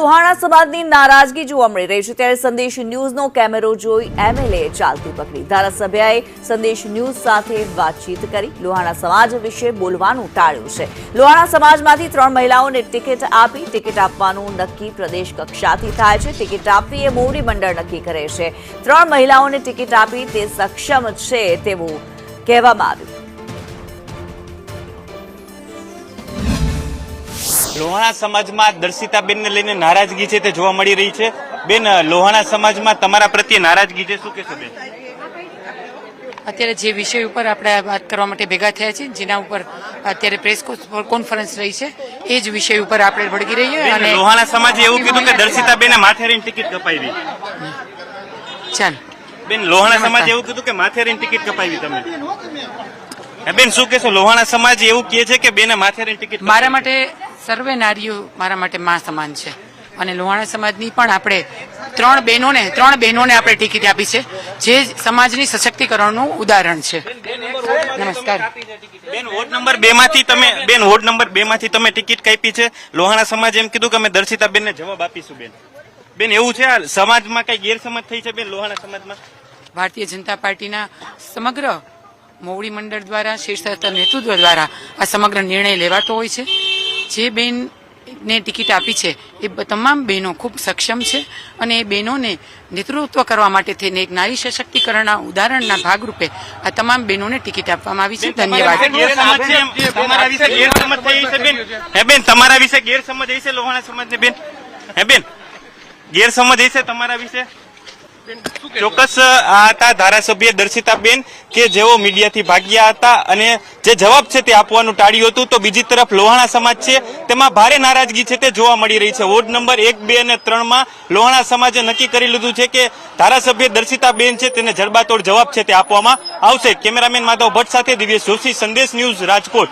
લોહાણા સમાજની નારાજગી જોવા મળી રહી છે ત્યારે સંદેશ ન્યૂઝનો કેમેરો જોઈ એમએલએ ચાલતી પકડી ધારાસભ્યએ સંદેશ ન્યૂઝ સાથે વાતચીત કરી લોહાણા સમાજ વિશે બોલવાનું ટાળ્યું છે। લોહાણા સમાજમાંથી 3 મહિલાઓને ટિકિટ આપી ટિકિટ આપવાનું નક્કી પ્રદેશ કક્ષાથી થાય છે। ટિકિટ આપવી એ મોવડી મંડળ નક્કી કરે છે। 3 મહિલાઓને ટિકિટ આપી તે સક્ષમ છે તેવું કહેવામાં આવ્યું। લોહાણા સમાજમાં દર્શિતાબેન ને લઈને નારાજગી છે તે જોવા મળી રહી છે। બેન, લોહાણા સમાજમાં તમારા પ્રત્યે નારાજગી છે, શું કહેશો બેન? અત્યારે જે વિષય ઉપર આપણે વાત કરવા માટે ભેગા થયા છીએ, જેના ઉપર અત્યારે પ્રેસ કોન્ફરન્સ રહી છે, એ જ વિષય ઉપર આપણે વળગી રહીએ। અને લોહાણા સમાજે એવું કીધું કે દર્શિતાબેને માથેરીની ટિકિટ કપાવી। ચાલ બેન, લોહાણા સમાજે એવું કીધું કે માથેરીની ટિકિટ કપાવી તમે। બેન, શું કહેશો? લોહાણા સમાજ એવું કહે છે કે બેને માથેરીની ટિકિટ મારા માટે સર્વે નારીઓ મારા માટે માં સમાન છે અને લોહાણા સમાજની પણ આપણે 3 બહેનોને આપણે ટિકિટ આપી છે, જે સમાજની સશક્તિકરણનું ઉદાહરણ છે। નમસ્કાર બેન, વોર્ડ નંબર 2 માંથી તમે ટિકિટ કાપી છે। લોહાણા સમાજે એમ કીધું કે અમે દર્શિતાબેનને જવાબ આપીશું। બેન એવું છે આ સમાજમાં કઈ ગેરસમજ થઈ છે બેન? લોહાણા સમાજમાં ભારતીય જનતા પાર્ટીના સમગ્ર મોવડી મંડળ દ્વારા શીર્ષ નેતૃત્વ દ્વારા આ સમગ્ર નિર્ણય લેવાતો હોય છે। જે બેનને ટિકિટ આપી છે એ તમામ બહેનો ખૂબ સક્ષમ છે અને એ બહેનોને નેતૃત્વ કરવા માટે થઈને એક નારી સશક્તિકરણના ઉદાહરણના ભાગરૂપે આ તમામ બહેનોને ટિકિટ આપવામાં આવી છે। ધન્યવાદ। તમારા વિશે ગેરસમજ હશે લોહાણા સમાજને બેન? બેન, ગેરસમજ હશે તમારા વિશે? ચોક્કસ આ હતા ધારાસભ્ય દર્શિતાબેન કે જેઓ મીડિયાથી ભાગ્યા હતા અને જે જવાબ છે તે આપવાનું ટાળ્યું હતું। તો બીજી તરફ લોહાણા સમાજ છે તેમાં ભારે નારાજગી છે તે જોવા મળી રહી છે। વોર્ડ નંબર 1, 2 અને 3 માં લોહાણા સમાજે નક્કી કરી લીધું છે કે ધારાસભ્ય દર્શિતાબેન છે તેને જડબાતોડ જવાબ છે તે આપવામાં આવશે। કેમેરામેન માધવ ભટ્ટ સાથે દિવ્યેશ જોશી, સંદેશ ન્યૂઝ, રાજકોટ।